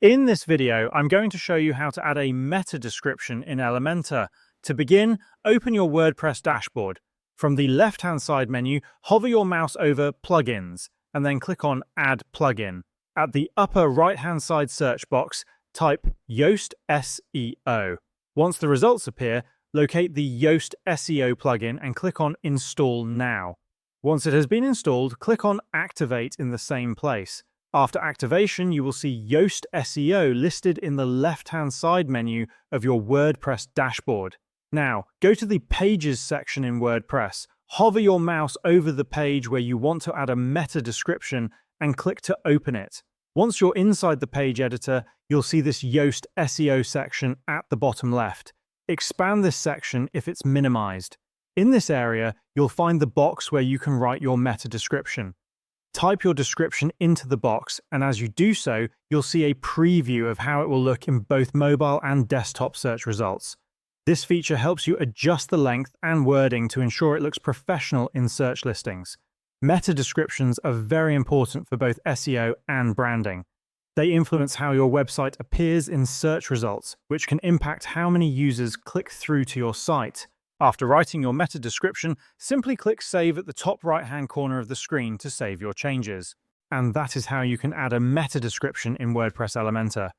In this video, I'm going to show you how to add a meta description in Elementor. To begin, open your WordPress dashboard. From the left-hand side menu, hover your mouse over Plugins, and then click on Add Plugin. At the upper right-hand side search box, type Yoast SEO. Once the results appear, locate the Yoast SEO plugin and click on Install Now. Once it has been installed, click on Activate in the same place. After activation, you will see Yoast SEO listed in the left-hand side menu of your WordPress dashboard. Now, go to the Pages section in WordPress, hover your mouse over the page where you want to add a meta description, and click to open it. Once you're inside the page editor, you'll see this Yoast SEO section at the bottom left. Expand this section if it's minimized. In this area, you'll find the box where you can write your meta description. Type your description into the box, and as you do so, you'll see a preview of how it will look in both mobile and desktop search results. This feature helps you adjust the length and wording to ensure it looks professional in search listings. Meta descriptions are very important for both SEO and branding. They influence how your website appears in search results, which can impact how many users click through to your site. After writing your meta description, simply click Save at the top right-hand corner of the screen to save your changes. And that is how you can add a meta description in WordPress Elementor.